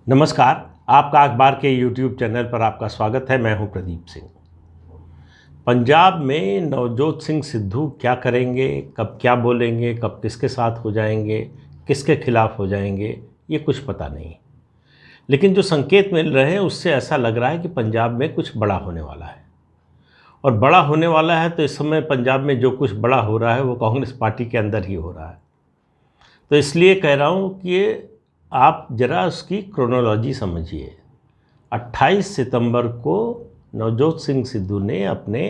नमस्कार। आपका अखबार के YouTube चैनल पर आपका स्वागत है। मैं हूं प्रदीप सिंह। पंजाब में नवजोत सिंह सिद्धू क्या करेंगे, कब क्या बोलेंगे, कब किसके साथ हो जाएंगे, किसके खिलाफ हो जाएंगे, ये कुछ पता नहीं। लेकिन जो संकेत मिल रहे हैं उससे ऐसा लग रहा है कि पंजाब में कुछ बड़ा होने वाला है। और बड़ा होने वाला है तो इस समय पंजाब में जो कुछ बड़ा हो रहा है वो कांग्रेस पार्टी के अंदर ही हो रहा है। तो इसलिए कह रहा हूँ कि आप ज़रा उसकी क्रोनोलॉजी समझिए। 28 सितंबर को नवजोत सिंह सिद्धू ने अपने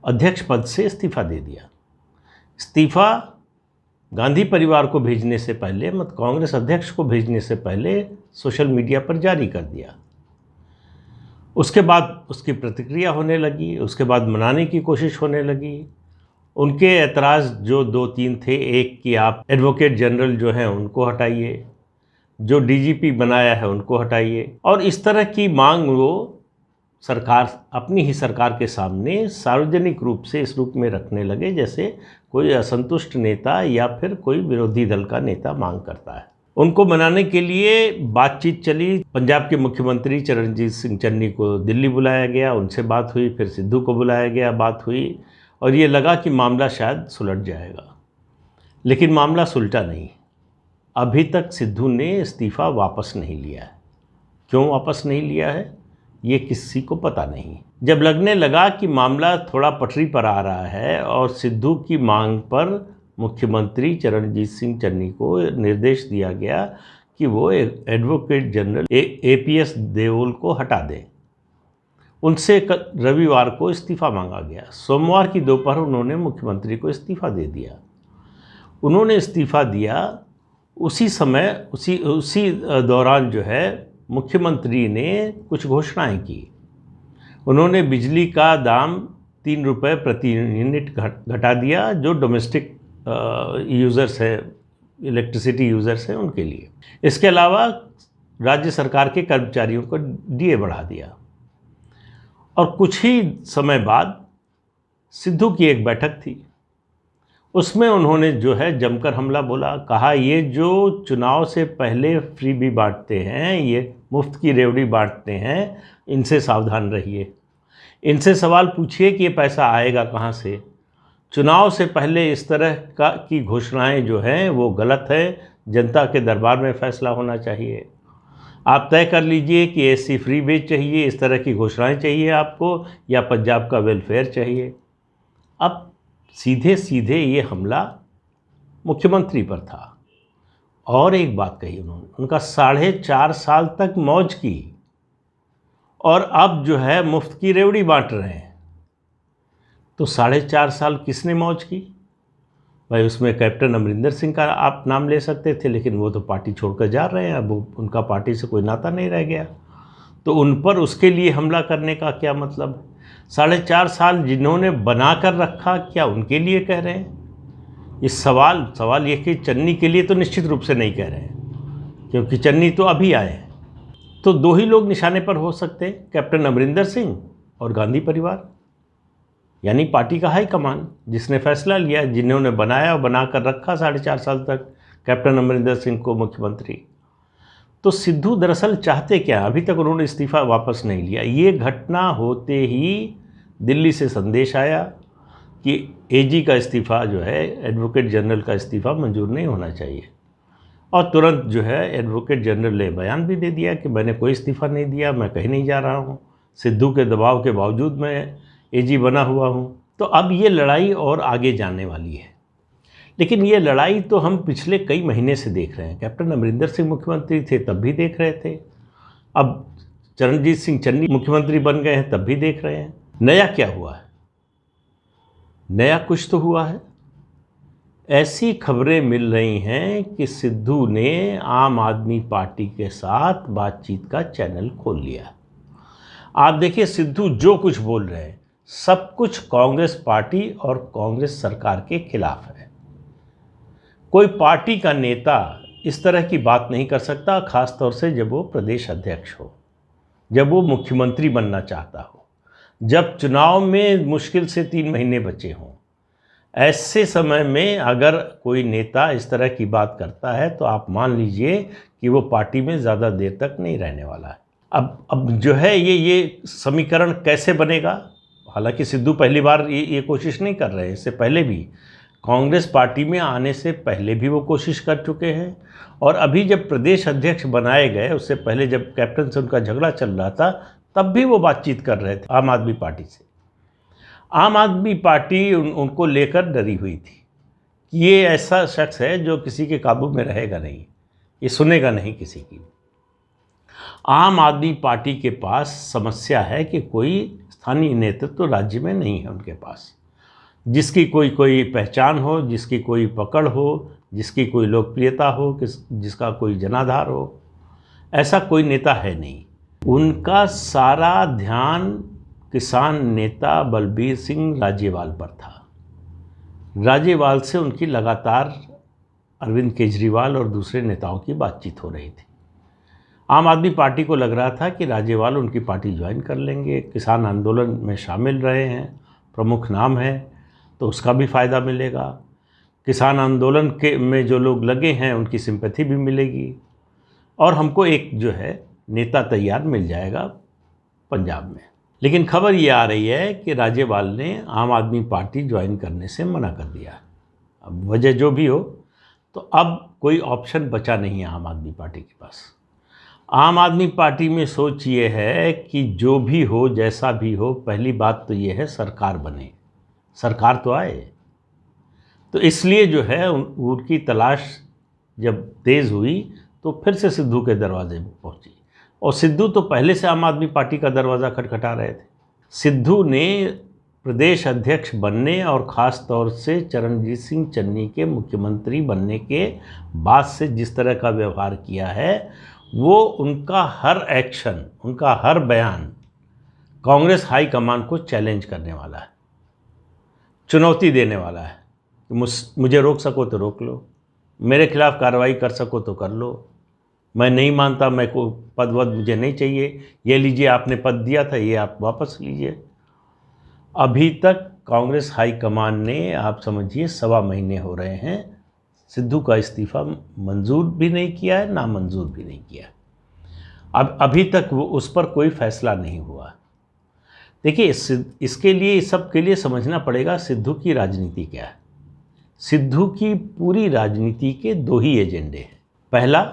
अध्यक्ष पद से इस्तीफ़ा दे दिया। इस्तीफ़ा गांधी परिवार को भेजने से पहले, कांग्रेस अध्यक्ष को भेजने से पहले सोशल मीडिया पर जारी कर दिया। उसके बाद उसकी प्रतिक्रिया होने लगी, उसके बाद मनाने की कोशिश होने लगी। उनके एतराज़ जो 2-3 थे, एक कि आप एडवोकेट जनरल जो हैं उनको हटाइए, जो डीजीपी बनाया है उनको हटाइए, और इस तरह की मांग वो सरकार अपनी ही सरकार के सामने सार्वजनिक रूप से इस रूप में रखने लगे जैसे कोई असंतुष्ट नेता या फिर कोई विरोधी दल का नेता मांग करता है। उनको मनाने के लिए बातचीत चली। पंजाब के मुख्यमंत्री चरणजीत सिंह चन्नी को दिल्ली बुलाया गया, उनसे बात हुई, फिर सिद्धू को बुलाया गया, बात हुई, और ये लगा कि मामला शायद सुलझ जाएगा। लेकिन मामला सुलझा नहीं। अभी तक सिद्धू ने इस्तीफ़ा वापस नहीं लिया है। क्यों वापस नहीं लिया है ये किसी को पता नहीं। जब लगने लगा कि मामला थोड़ा पटरी पर आ रहा है और सिद्धू की मांग पर मुख्यमंत्री चरणजीत सिंह चन्नी को निर्देश दिया गया कि वो एडवोकेट जनरल एपीएस देओल को हटा दें, उनसे रविवार को इस्तीफ़ा मांगा गया। सोमवार की दोपहर उन्होंने मुख्यमंत्री को इस्तीफ़ा दे दिया। उन्होंने इस्तीफ़ा दिया उसी समय उसी दौरान जो है मुख्यमंत्री ने कुछ घोषणाएं की। उन्होंने बिजली का दाम 3 रुपये प्रति यूनिट घटा दिया जो डोमेस्टिक यूज़र्स है, इलेक्ट्रिसिटी यूज़र्स हैं उनके लिए। इसके अलावा राज्य सरकार के कर्मचारियों को डीए बढ़ा दिया। और कुछ ही समय बाद सिद्धू की एक बैठक थी, उसमें उन्होंने जो है जमकर हमला बोला। कहा ये जो चुनाव से पहले फ्री भी बांटते हैं, ये मुफ्त की रेवड़ी बांटते हैं, इनसे सावधान रहिए। इनसे सवाल पूछिए कि ये पैसा आएगा कहाँ से। चुनाव से पहले इस तरह की घोषणाएं जो हैं वो गलत है। जनता के दरबार में फैसला होना चाहिए। आप तय कर लीजिए कि एसी फ्री बेच चाहिए, इस तरह की घोषणाएं चाहिए आपको, या पंजाब का वेलफेयर चाहिए। अब सीधे सीधे ये हमला मुख्यमंत्री पर था। और एक बात कही उन्होंने, उनका 4.5 साल तक मौज की और अब जो है मुफ्त की रेवड़ी बांट रहे हैं। तो 4.5 साल किसने मौज की भाई? उसमें कैप्टन अमरिंदर सिंह का आप नाम ले सकते थे, लेकिन वो तो पार्टी छोड़कर जा रहे हैं। अब उनका पार्टी से कोई नाता नहीं रह गया, तो उन पर उसके लिए हमला करने का क्या मतलब? 4.5 साल जिन्होंने बना कर रखा, क्या उनके लिए कह रहे हैं? इस सवाल ये कि चन्नी के लिए तो निश्चित रूप से नहीं कह रहे हैं, क्योंकि चन्नी तो अभी आए हैं। तो 2 ही लोग निशाने पर हो सकते हैं, कैप्टन अमरिंदर सिंह और गांधी परिवार, यानी पार्टी का हाईकमान जिसने फैसला लिया, जिन्होंने बनाया और बना कर रखा 4.5 साल तक कैप्टन अमरिंदर सिंह को मुख्यमंत्री। तो सिद्धू दरअसल चाहते क्या? अभी तक उन्होंने इस्तीफ़ा वापस नहीं लिया। ये घटना होते ही दिल्ली से संदेश आया कि एजी का इस्तीफ़ा जो है, एडवोकेट जनरल का इस्तीफ़ा मंजूर नहीं होना चाहिए। और तुरंत जो है एडवोकेट जनरल ने बयान भी दे दिया कि मैंने कोई इस्तीफ़ा नहीं दिया, मैं कहीं नहीं जा रहा हूँ, सिद्धू के दबाव के बावजूद मैं एजी बना हुआ हूँ। तो अब ये लड़ाई और आगे जाने वाली है। लेकिन ये लड़ाई तो हम पिछले कई महीने से देख रहे हैं। कैप्टन अमरिंदर सिंह मुख्यमंत्री थे तब भी देख रहे थे, अब चरणजीत सिंह चन्नी मुख्यमंत्री बन गए हैं तब भी देख रहे हैं। नया क्या हुआ है? नया कुछ तो हुआ है। ऐसी खबरें मिल रही हैं कि सिद्धू ने आम आदमी पार्टी के साथ बातचीत का चैनल खोल लिया। आप देखिए, सिद्धू जो कुछ बोल रहे हैं सब कुछ कांग्रेस पार्टी और कांग्रेस सरकार के खिलाफ है। कोई पार्टी का नेता इस तरह की बात नहीं कर सकता, खासतौर से जब वो प्रदेश अध्यक्ष हो, जब वो मुख्यमंत्री बनना चाहता हो, जब चुनाव में मुश्किल से 3 महीने बचे हों, ऐसे समय में अगर कोई नेता इस तरह की बात करता है तो आप मान लीजिए कि वो पार्टी में ज़्यादा देर तक नहीं रहने वाला है। अब जो है ये समीकरण कैसे बनेगा? हालांकि सिद्धू पहली बार ये कोशिश नहीं कर रहे हैं, इससे पहले भी कांग्रेस पार्टी में आने से पहले भी वो कोशिश कर चुके हैं, और अभी जब प्रदेश अध्यक्ष बनाए गए उससे पहले जब कैप्टन से उनका झगड़ा चल रहा था तब भी वो बातचीत कर रहे थे आम आदमी पार्टी से। आम आदमी पार्टी उनको लेकर डरी हुई थी कि ये ऐसा शख्स है जो किसी के काबू में रहेगा नहीं, ये सुनेगा नहीं किसी की। आम आदमी पार्टी के पास समस्या है कि कोई स्थानीय नेतृत्व तो राज्य में नहीं है उनके पास, जिसकी कोई पहचान हो, जिसकी कोई पकड़ हो, जिसकी कोई लोकप्रियता हो, जिसका कोई जनाधार हो, ऐसा कोई नेता है नहीं। उनका सारा ध्यान किसान नेता बलबीर सिंह राजेवाल पर था। राजेवाल से उनकी लगातार अरविंद केजरीवाल और दूसरे नेताओं की बातचीत हो रही थी। आम आदमी पार्टी को लग रहा था कि राजेवाल उनकी पार्टी ज्वाइन कर लेंगे, किसान आंदोलन में शामिल रहे हैं, प्रमुख नाम है, तो उसका भी फ़ायदा मिलेगा। किसान आंदोलन के में जो लोग लगे हैं उनकी सिंपैथी भी मिलेगी, और हमको एक जो है नेता तैयार मिल जाएगा पंजाब में। लेकिन खबर ये आ रही है कि राजेवाल ने आम आदमी पार्टी ज्वाइन करने से मना कर दिया। अब वजह जो भी हो, तो अब कोई ऑप्शन बचा नहीं है आम आदमी पार्टी के पास। आम आदमी पार्टी में सोच ये है कि जो भी हो, जैसा भी हो, पहली बात तो ये है सरकार बने, सरकार तो आए। तो इसलिए जो है उनकी तलाश जब तेज़ हुई तो फिर से सिद्धू के दरवाजे पर पहुंची, और सिद्धू तो पहले से आम आदमी पार्टी का दरवाज़ा खटखटा रहे थे। सिद्धू ने प्रदेश अध्यक्ष बनने और ख़ास तौर से चरणजीत सिंह चन्नी के मुख्यमंत्री बनने के बाद से जिस तरह का व्यवहार किया है, वो उनका हर एक्शन, उनका हर बयान कांग्रेस हाईकमान को चैलेंज करने वाला है, चुनौती देने वाला है कि मुझे रोक सको तो रोक लो, मेरे खिलाफ कार्रवाई कर सको तो कर लो, मैं नहीं मानता, मैं को पद वद मुझे नहीं चाहिए, ये लीजिए आपने पद दिया था, ये आप वापस लीजिए। अभी तक कांग्रेस हाईकमान ने, आप समझिए 1.25 महीने हो रहे हैं, सिद्धू का इस्तीफ़ा मंजूर भी नहीं किया है, नामंजूर भी नहीं किया। अब अभी तक वो उस पर कोई फैसला नहीं हुआ। देखिए, इसके लिए, इस सब के लिए समझना पड़ेगा सिद्धू की राजनीति क्या है। सिद्धू की पूरी राजनीति के 2 ही एजेंडे हैं। पहला,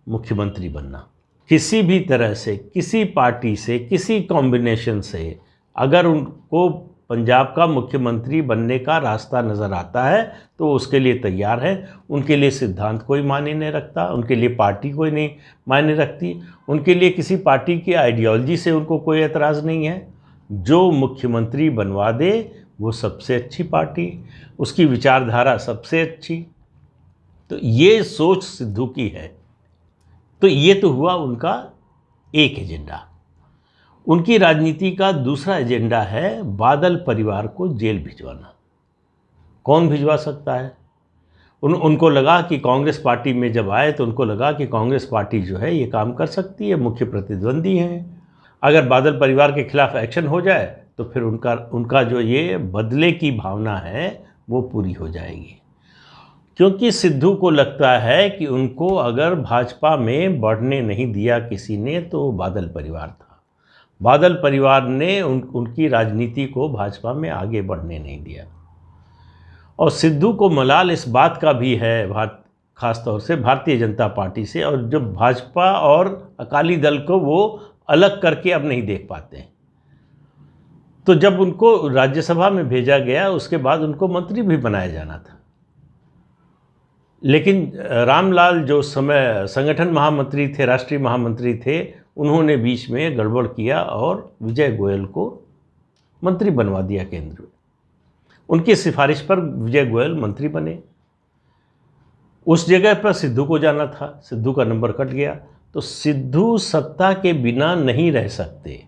मुख्यमंत्री बनना। किसी भी तरह से, किसी पार्टी से, किसी कॉम्बिनेशन से अगर उनको पंजाब का मुख्यमंत्री बनने का रास्ता नज़र आता है तो उसके लिए तैयार है। उनके लिए सिद्धांत कोई मायने नहीं रखता, उनके लिए पार्टी कोई नहीं मायने रखती, उनके लिए किसी पार्टी की आइडियोलॉजी से उनको कोई एतराज़ नहीं है। जो मुख्यमंत्री बनवा दे वो सबसे अच्छी पार्टी, उसकी विचारधारा सबसे अच्छी। तो ये सोच सिद्धू की है। तो ये तो हुआ उनका एक एजेंडा। उनकी राजनीति का दूसरा एजेंडा है बादल परिवार को जेल भिजवाना। कौन भिजवा सकता है? उनको लगा कि कांग्रेस पार्टी में जब आए तो उनको लगा कि कांग्रेस पार्टी जो है ये काम कर सकती है, मुख्य प्रतिद्वंदी हैं। अगर बादल परिवार के खिलाफ एक्शन हो जाए तो फिर उनका जो ये बदले की भावना है वो पूरी हो जाएगी। क्योंकि सिद्धू को लगता है कि उनको अगर भाजपा में बढ़ने नहीं दिया किसी ने तो वो बादल परिवार था। बादल परिवार ने उनकी राजनीति को भाजपा में आगे बढ़ने नहीं दिया। और सिद्धू को मलाल इस बात का भी है, खास तौर से भारतीय जनता पार्टी से, और जब भाजपा और अकाली दल को वो अलग करके अब नहीं देख पाते हैं। तो जब उनको राज्यसभा में भेजा गया उसके बाद उनको मंत्री भी बनाया जाना था, लेकिन रामलाल जो समय संगठन महामंत्री थे, राष्ट्रीय महामंत्री थे, उन्होंने बीच में गड़बड़ किया और विजय गोयल को मंत्री बनवा दिया केंद्र में। उनकी सिफारिश पर विजय गोयल मंत्री बने। उस जगह पर सिद्धू को जाना था, सिद्धू का नंबर कट गया। तो सिद्धू सत्ता के बिना नहीं रह सकते।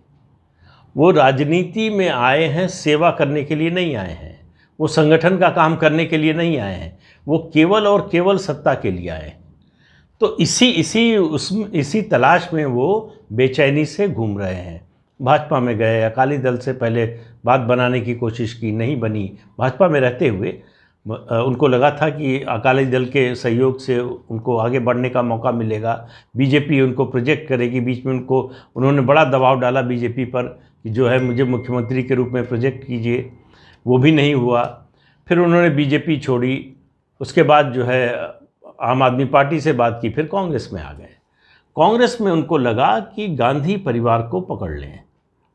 वो राजनीति में आए हैं, सेवा करने के लिए नहीं आए हैं, वो संगठन का काम करने के लिए नहीं आए हैं, वो केवल और केवल सत्ता के लिए आए हैं। तो इसी तलाश में वो बेचैनी से घूम रहे हैं। भाजपा में गए, अकाली दल से पहले बात बनाने की कोशिश की, नहीं बनी। भाजपा में रहते हुए उनको लगा था कि अकाली दल के सहयोग से उनको आगे बढ़ने का मौका मिलेगा, बीजेपी उनको प्रोजेक्ट करेगी। बीच में उन्होंने बड़ा दबाव डाला बीजेपी पर कि जो है मुझे मुख्यमंत्री के रूप में प्रोजेक्ट कीजिए, वो भी नहीं हुआ। फिर उन्होंने बीजेपी छोड़ी, उसके बाद जो है आम आदमी पार्टी से बात की, फिर कांग्रेस में आ गए। कांग्रेस में उनको लगा कि गांधी परिवार को पकड़ लें,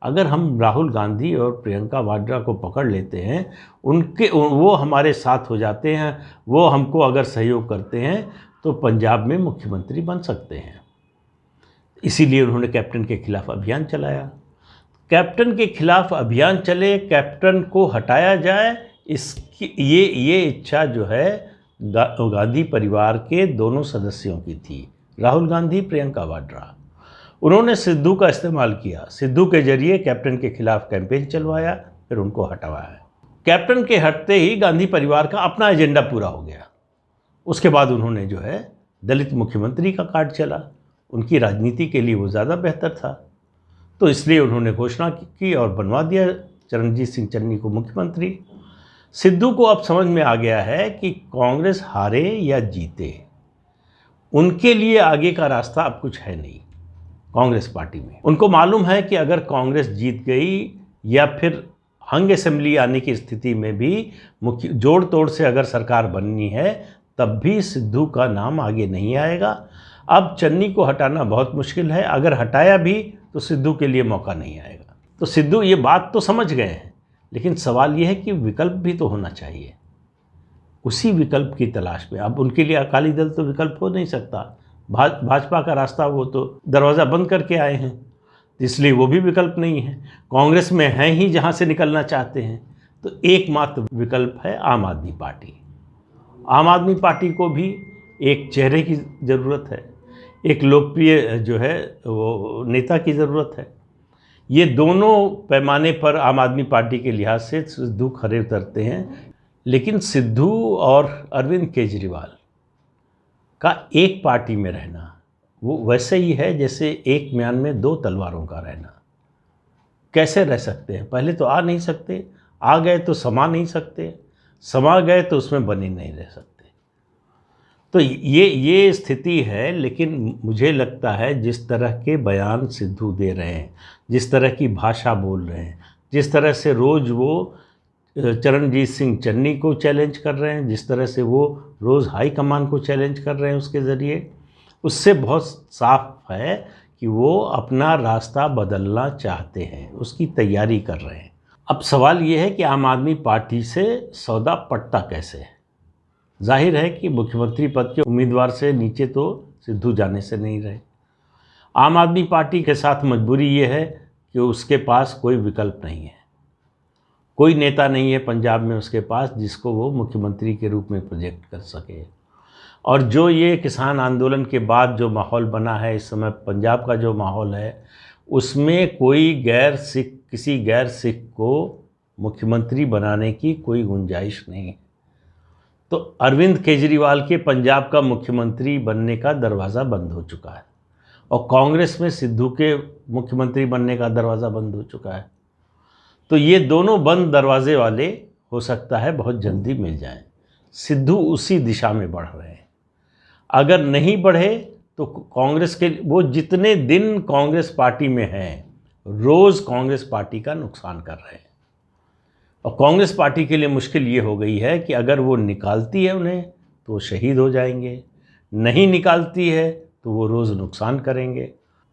अगर हम राहुल गांधी और प्रियंका वाड्रा को पकड़ लेते हैं, वो हमारे साथ हो जाते हैं, वो हमको अगर सहयोग करते हैं तो पंजाब में मुख्यमंत्री बन सकते हैं। इसीलिए उन्होंने कैप्टन के खिलाफ अभियान चलाया। कैप्टन के खिलाफ अभियान चले, कैप्टन को हटाया जाए, इसकी ये इच्छा जो है गांधी परिवार के दोनों सदस्यों की थी, राहुल गांधी, प्रियंका वाड्रा। उन्होंने सिद्धू का इस्तेमाल किया, सिद्धू के जरिए कैप्टन के खिलाफ कैंपेन चलवाया, फिर उनको हटवाया। कैप्टन के हटते ही गांधी परिवार का अपना एजेंडा पूरा हो गया। उसके बाद उन्होंने जो है दलित मुख्यमंत्री का कार्ड चला, उनकी राजनीति के लिए वो ज़्यादा बेहतर था, तो इसलिए उन्होंने घोषणा की और बनवा दिया चरणजीत सिंह चन्नी को मुख्यमंत्री। सिद्धू को अब समझ में आ गया है कि कांग्रेस हारे या जीते, उनके लिए आगे का रास्ता अब कुछ है नहीं कांग्रेस पार्टी में। उनको मालूम है कि अगर कांग्रेस जीत गई या फिर हंग असेंबली आने की स्थिति में भी मुख्य जोड़ तोड़ से अगर सरकार बननी है, तब भी सिद्धू का नाम आगे नहीं आएगा। अब चन्नी को हटाना बहुत मुश्किल है, अगर हटाया भी तो सिद्धू के लिए मौका नहीं आएगा। तो सिद्धू ये बात तो समझ गए हैं, लेकिन सवाल ये है कि विकल्प भी तो होना चाहिए। उसी विकल्प की तलाश में अब उनके लिए अकाली दल तो विकल्प हो नहीं सकता, भाजपा का रास्ता वो तो दरवाज़ा बंद करके आए हैं, इसलिए वो भी विकल्प नहीं है। कांग्रेस में हैं ही जहाँ से निकलना चाहते हैं, तो एकमात्र विकल्प है आम आदमी पार्टी। आम आदमी पार्टी को भी एक चेहरे की ज़रूरत है, एक लोकप्रिय जो है वो नेता की ज़रूरत है। ये दोनों पैमाने पर आम आदमी पार्टी के लिहाज से सिद्धू खरे उतरते हैं। लेकिन सिद्धू और अरविंद केजरीवाल का एक पार्टी में रहना वो वैसे ही है जैसे एक म्यान में दो तलवारों का रहना। कैसे रह सकते हैं? पहले तो आ नहीं सकते, आ गए तो समा नहीं सकते, समा गए तो उसमें बने नहीं रह सकते। तो ये स्थिति है। लेकिन मुझे लगता है जिस तरह के बयान सिद्धू दे रहे हैं, जिस तरह की भाषा बोल रहे हैं, जिस तरह से रोज़ वो चरणजीत सिंह चन्नी को चैलेंज कर रहे हैं, जिस तरह से वो रोज़ हाई कमान को चैलेंज कर रहे हैं उसके ज़रिए, उससे बहुत साफ है कि वो अपना रास्ता बदलना चाहते हैं, उसकी तैयारी कर रहे हैं। अब सवाल ये है कि आम आदमी पार्टी से सौदा पटता कैसे है। जाहिर है कि मुख्यमंत्री पद के उम्मीदवार से नीचे तो सिद्धू जाने से नहीं रहे। आम आदमी पार्टी के साथ मजबूरी ये है कि उसके पास कोई विकल्प नहीं है, कोई नेता नहीं है पंजाब में उसके पास जिसको वो मुख्यमंत्री के रूप में प्रोजेक्ट कर सके। और जो ये किसान आंदोलन के बाद जो माहौल बना है इस समय, पंजाब का जो माहौल है, उसमें किसी गैर सिख को मुख्यमंत्री बनाने की कोई गुंजाइश नहीं है। तो अरविंद केजरीवाल के पंजाब का मुख्यमंत्री बनने का दरवाज़ा बंद हो चुका है और कांग्रेस में सिद्धू के मुख्यमंत्री बनने का दरवाज़ा बंद हो चुका है। तो ये दोनों बंद दरवाजे वाले हो सकता है बहुत जल्दी मिल जाएं। सिद्धू उसी दिशा में बढ़ रहे हैं। अगर नहीं बढ़े तो कांग्रेस के वो जितने दिन कांग्रेस पार्टी में हैं, रोज़ कांग्रेस पार्टी का नुकसान कर रहे हैं। और कांग्रेस पार्टी के लिए मुश्किल ये हो गई है कि अगर वो निकालती है उन्हें तो वो शहीद हो जाएंगे, नहीं निकालती है तो वो रोज़ नुकसान करेंगे।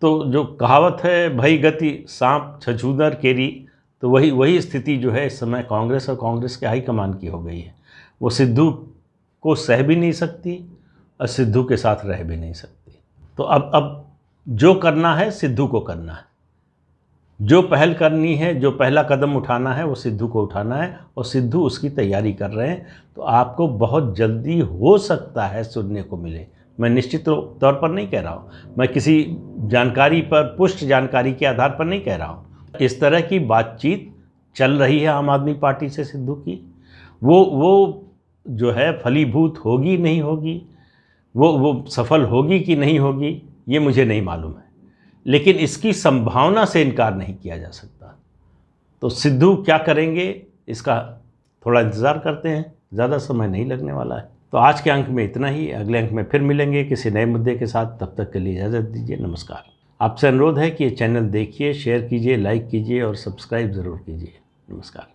तो जो कहावत है भई गति सांप छछूंदर केरी, तो वही स्थिति जो है इस समय कांग्रेस और कांग्रेस के हाईकमान की हो गई है। वो सिद्धू को सह भी नहीं सकती और सिद्धू के साथ रह भी नहीं सकती। तो अब जो करना है सिद्धू को करना है, जो पहल करनी है, जो पहला कदम उठाना है वो सिद्धू को उठाना है और सिद्धू उसकी तैयारी कर रहे हैं। तो आपको बहुत जल्दी हो सकता है सुनने को मिले। मैं निश्चित तौर पर नहीं कह रहा हूँ, मैं किसी जानकारी पर, पुष्ट जानकारी के आधार पर नहीं कह रहा हूँ। इस तरह की बातचीत चल रही है आम आदमी पार्टी से सिद्धू की। वो जो है फलीभूत होगी नहीं होगी, वो सफल होगी कि नहीं होगी, ये मुझे नहीं मालूम है, लेकिन इसकी संभावना से इनकार नहीं किया जा सकता। तो सिद्धू क्या करेंगे इसका थोड़ा इंतज़ार करते हैं, ज़्यादा समय नहीं लगने वाला है। तो आज के अंक में इतना ही। अगले अंक में फिर मिलेंगे किसी नए मुद्दे के साथ। तब तक के लिए इजाज़त दीजिए। नमस्कार। आपसे अनुरोध है कि ये चैनल देखिए, शेयर कीजिए, लाइक कीजिए और सब्सक्राइब ज़रूर कीजिए। नमस्कार।